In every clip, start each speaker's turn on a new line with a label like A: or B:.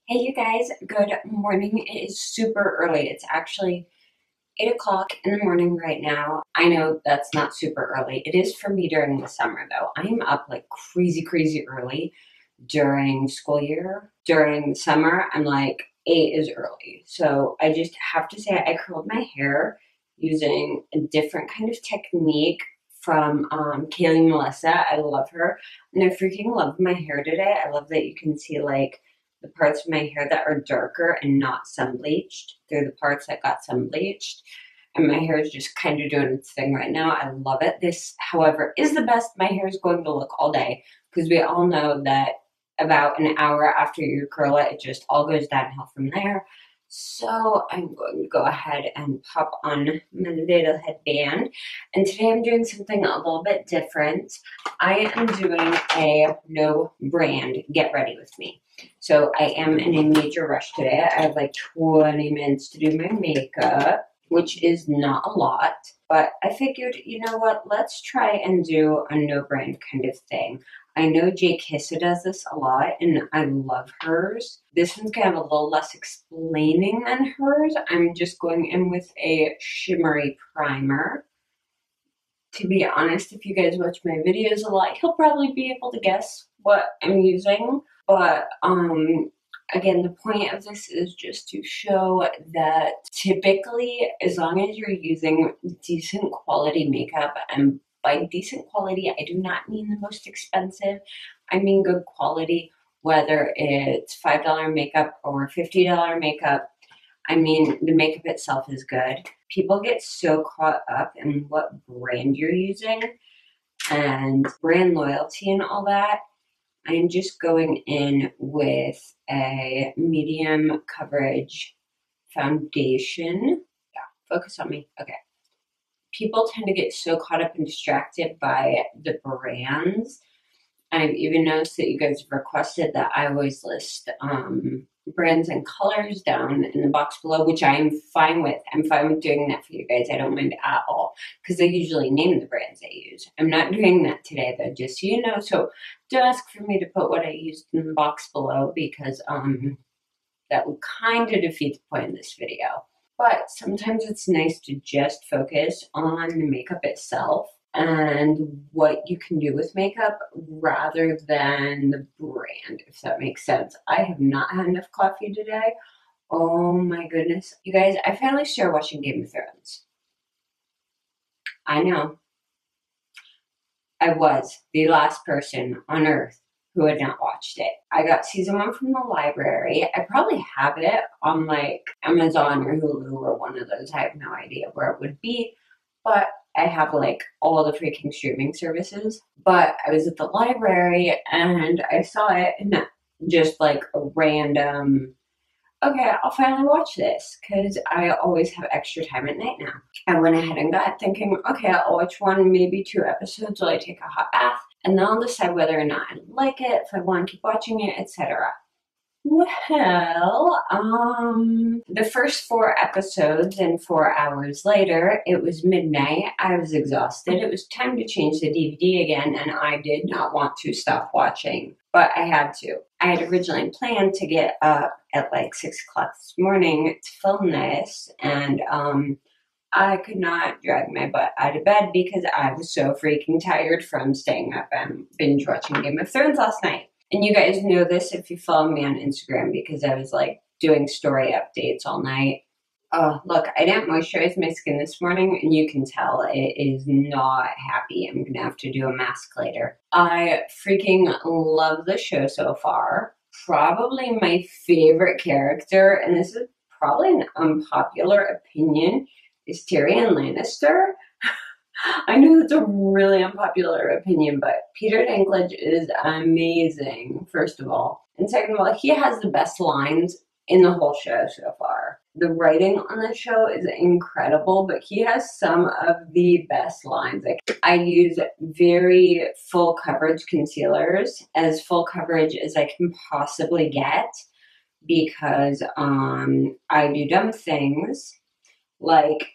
A: Hey you guys, good morning. It is super early. It's actually 8 o'clock in the morning right now. I know that's not super early. It is for me during the summer though. I'm up like crazy early during school year. During the summer, I'm like 8 is early. So I just have to say I curled my hair using a different kind of technique from Kaylee Melissa. I love her. And I freaking love my hair today. I love that you can see like the parts of my hair that are darker and not sun bleached through the parts that got sun bleached. And my hair is just kind of doing its thing right now. I love it. This, however, is the best my hair is going to look all day because we all know that about an hour after you curl it, it just all goes downhill from there. So I'm going to go ahead and pop on my little headband. And today I'm doing something a little bit different. I am doing a no brand get ready with me. So I am in a major rush today. I have like 20 minutes to do my makeup, which is not a lot. But I figured, you know what, let's try and do a no brand kind of thing. I know Jay Kissa does this a lot, and I love hers. This one's gonna have a little less explaining than hers. I'm just going in with a shimmery primer. To be honest, if you guys watch my videos a lot, he'll probably be able to guess what I'm using. But again, the point of this is just to show that typically, as long as you're using decent quality makeup, and by decent quality, I do not mean the most expensive, I mean good quality, whether it's $5 makeup or $50 makeup. I mean, the makeup itself is good. People get so caught up in what brand you're using and brand loyalty and all that. I'm just going in with a medium coverage foundation. Yeah, focus on me. Okay. People tend to get so caught up and distracted by the brands. I've even noticed that you guys have requested that I always list brands and colors down in the box below, which I'm fine with. I'm fine with doing that for you guys. I don't mind at all because I usually name the brands I use. I'm not doing that today though, just so you know. So don't ask for me to put what I used in the box below because that would kind of defeat the point of this video. But sometimes it's nice to just focus on the makeup itself and what you can do with makeup rather than the brand, if that makes sense. I have not had enough coffee today. Oh my goodness. You guys, I finally started watching Game of Thrones. I know. I was the last person on earth who had not watched it. I got season 1 from the library. I probably have it on like Amazon or Hulu or one of those. I have no idea where it would be, but I have like all the freaking streaming services. But I was at the library and I saw it and just like a random, okay, I'll finally watch this because I always have extra time at night now. I went ahead and got thinking, okay, I'll watch 1, maybe 2 episodes while I take a hot bath, and then I'll decide whether or not I like it, if I want to keep watching it, etc. Well, the first 4 episodes and 4 hours later, it was midnight. I was exhausted. It was time to change the DVD again, and I did not want to stop watching, but I had to. I had originally planned to get up at like 6 o'clock this morning to film this, and I could not drag my butt out of bed because I was so freaking tired from staying up and binge watching Game of Thrones last night. And you guys know this if you follow me on Instagram because I was like doing story updates all night. Oh, look, I didn't moisturize my skin this morning and you can tell it is not happy. I'm going to have to do a mask later. I freaking love the show so far. Probably my favorite character, and this is probably an unpopular opinion, is Tyrion Lannister. I know that's a really unpopular opinion, but Peter Dinklage is amazing, first of all. And second of all, he has the best lines in the whole show so far. The writing on the show is incredible, but he has some of the best lines. Like, I use very full coverage concealers, as full coverage as I can possibly get, because I do dumb things like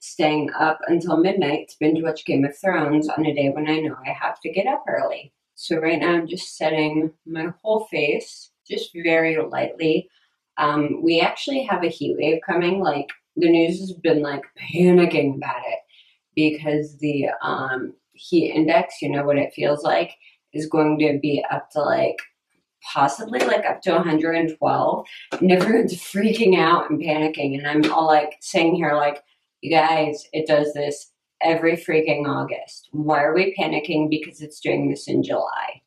A: staying up until midnight to binge watch Game of Thrones on a day when I know I have to get up early. So right now I'm just setting my whole face just very lightly. We actually have a heat wave coming. Like the news has been like panicking about it because the heat index, you know what it feels like, is going to be up to like possibly like up to 112. And everyone's freaking out and panicking. And I'm all like saying here, like, you guys, it does this every freaking August. Why are we panicking? Because it's doing this in July.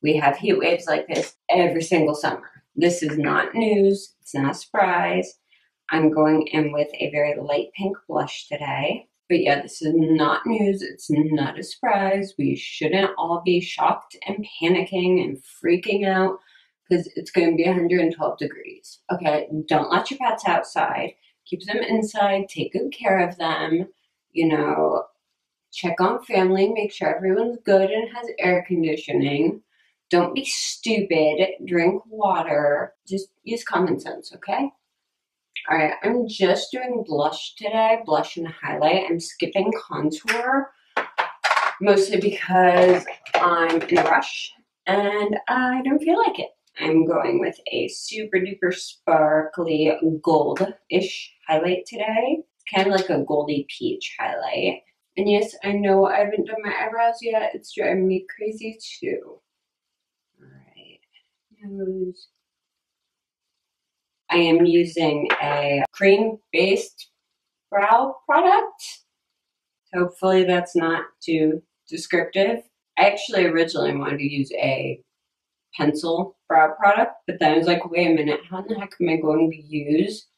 A: We have heat waves like this every single summer. This is not news. It's not a surprise. I'm going in with a very light pink blush today. But yeah, this is not news. It's not a surprise. We shouldn't all be shocked and panicking and freaking out because it's going to be 112 degrees. Okay, don't let your pets outside. Keep them inside. Take good care of them. You know, check on family. Make sure everyone's good and has air conditioning. Don't be stupid. Drink water. Just use common sense, okay? All right, I'm just doing blush today, blush and highlight. I'm skipping contour, mostly because I'm in a rush and I don't feel like it. I'm going with a super duper sparkly gold-ish highlight today. It's kind of like a goldy peach highlight. And yes, I know I haven't done my eyebrows yet. It's driving me crazy too. All right, nose. I am using a cream-based brow product. Hopefully that's not too descriptive. I actually originally wanted to use a pencil brow product, but then I was like, wait a minute, how in the heck am I going to use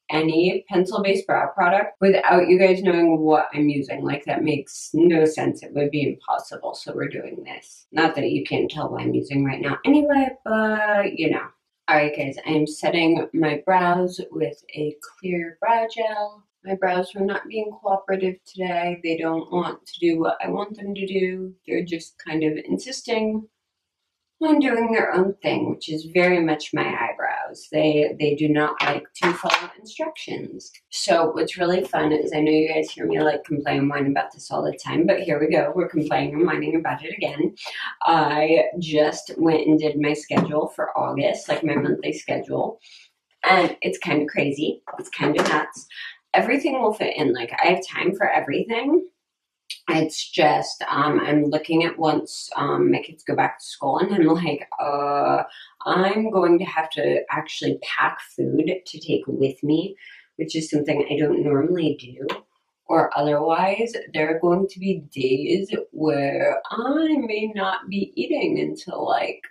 A: any pencil-based brow product without you guys knowing what I'm using? Like, that makes no sense. It would be impossible, so we're doing this. Not that you can't tell what I'm using right now anyway, but you know. Alright guys, I'm setting my brows with a clear brow gel. My brows are not being cooperative today. They don't want to do what I want them to do. They're just kind of insisting on doing their own thing, which is very much my eyebrows. They do not like to follow instructions. So what's really fun is, I know you guys hear me like complain and whine about this all the time, but here we go. We're complaining and whining about it again. I just went and did my schedule for August, like my monthly schedule, and it's kind of crazy. It's kind of nuts. Everything will fit in. Like, I have time for everything. It's just, I'm looking at once my kids go back to school, and I'm like, I'm going to have to actually pack food to take with me, which is something I don't normally do. Or otherwise, there are going to be days where I may not be eating until like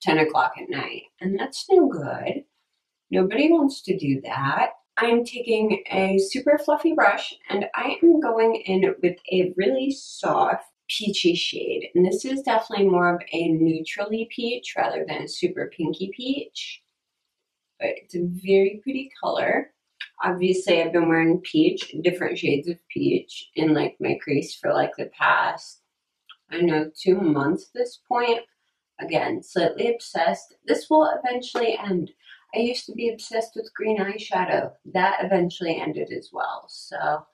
A: 10 o'clock at night. And that's no good. Nobody wants to do that. I'm taking a super fluffy brush and I am going in with a really soft peachy shade. And this is definitely more of a neutrally peach rather than a super pinky peach. But it's a very pretty color. Obviously, I've been wearing peach, different shades of peach in like my crease for like the past, I don't know, 2 months at this point. Again, slightly obsessed. This will eventually end. I used to be obsessed with green eyeshadow. That eventually ended as well. So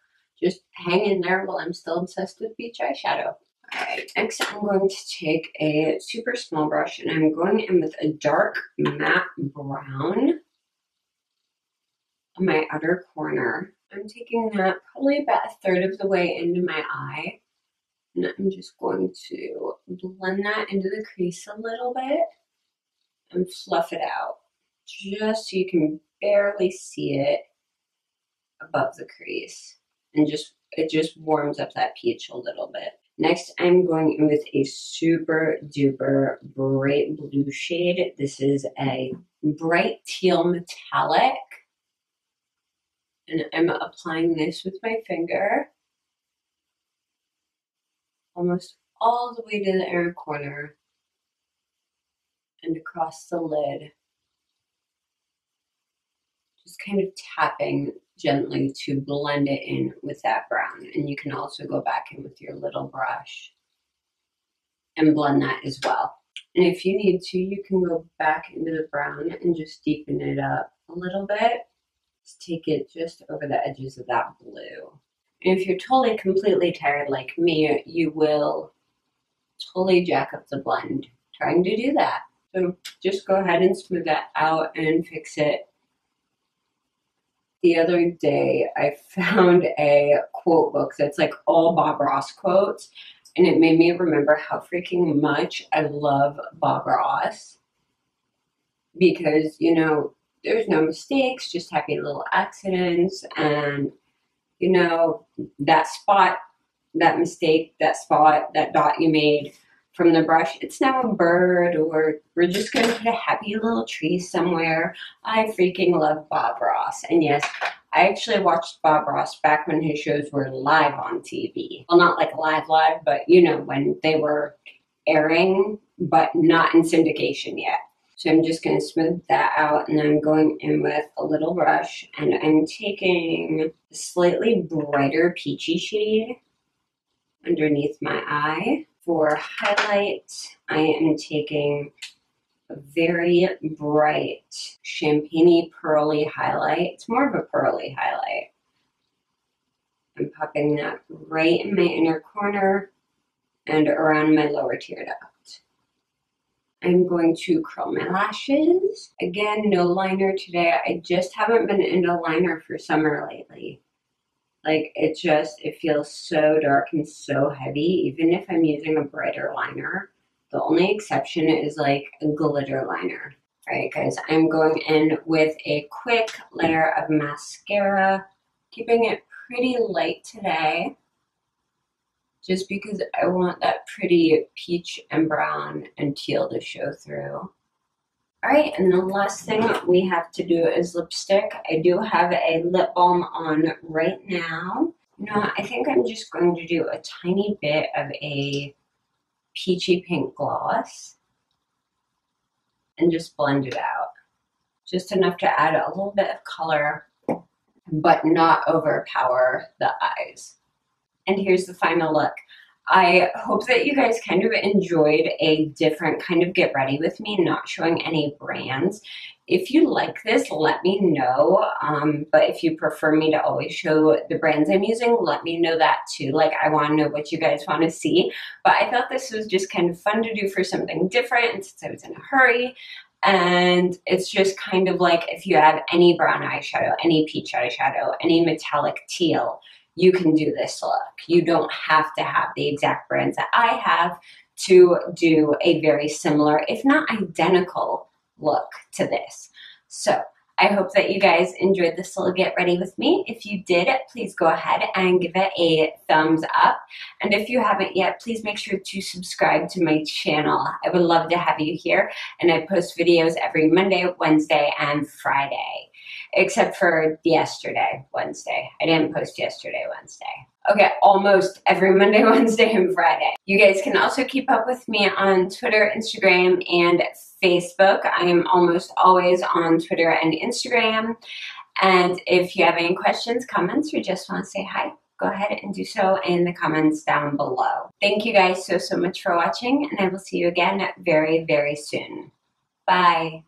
A: just hang in there while I'm still obsessed with peach eyeshadow. Alright, next I'm going to take a super small brush and I'm going in with a dark matte brown on my outer corner. I'm taking that probably about a third of the way into my eye. And I'm just going to blend that into the crease a little bit and fluff it out, just so you can barely see it above the crease. And it just warms up that peach a little bit. Next, I'm going in with a super duper bright blue shade. This is a bright teal metallic. And I'm applying this with my finger almost all the way to the inner corner and across the lid. Just kind of tapping gently to blend it in with that brown. And you can also go back in with your little brush and blend that as well. And if you need to, you can go back into the brown and just deepen it up a little bit. Just take it just over the edges of that blue. And if you're totally completely tired like me, you will totally jack up the blend trying to do that. So just go ahead and smooth that out and fix it. The other day, I found a quote book that's like all Bob Ross quotes, and it made me remember how freaking much I love Bob Ross because, you know, there's no mistakes, just happy little accidents, and, you know, that spot, that mistake, that spot, that dot you made from the brush, it's now a bird, or we're just going to put a happy little tree somewhere. I freaking love Bob Ross. And yes, I actually watched Bob Ross back when his shows were live on TV. Well, not like live, but you know, when they were airing, but not in syndication yet. So I'm just going to smooth that out, and then I'm going in with a little brush, and I'm taking a slightly brighter peachy shade underneath my eye. For highlight, I am taking a very bright champagne-y pearly highlight. It's more of a pearly highlight. I'm popping that right in my inner corner and around my lower tear duct. I'm going to curl my lashes. Again, no liner today. I just haven't been into liner for summer lately. Like, it feels so dark and so heavy, even if I'm using a brighter liner. The only exception is like a glitter liner. All right, guys, I'm going in with a quick layer of mascara, keeping it pretty light today, just because I want that pretty peach and brown and teal to show through. All right, and the last thing we have to do is lipstick. I do have a lip balm on right now. You know, I think I'm just going to do a tiny bit of a peachy pink gloss and just blend it out. Just enough to add a little bit of color, but not overpower the eyes. And here's the final look. I hope that you guys kind of enjoyed a different kind of get ready with me, not showing any brands. If you like this, let me know. But if you prefer me to always show the brands I'm using, let me know that too. Like, I want to know what you guys want to see. But I thought this was just kind of fun to do for something different, and since I was in a hurry. And it's just kind of like if you have any brown eyeshadow, any peach eyeshadow, any metallic teal, you can do this look. You don't have to have the exact brands that I have to do a very similar, if not identical, look to this. So I hope that you guys enjoyed this little get ready with me. If you did, please go ahead and give it a thumbs up. And if you haven't yet, please make sure to subscribe to my channel. I would love to have you here. And I post videos every Monday, Wednesday, and Friday. Except for yesterday, Wednesday. I didn't post yesterday, Wednesday. Okay, almost every Monday, Wednesday, and Friday. You guys can also keep up with me on Twitter, Instagram, and Facebook. I am almost always on Twitter and Instagram. And if you have any questions, comments, or just want to say hi, go ahead and do so in the comments down below. Thank you guys so much for watching, and I will see you again very, very soon. Bye.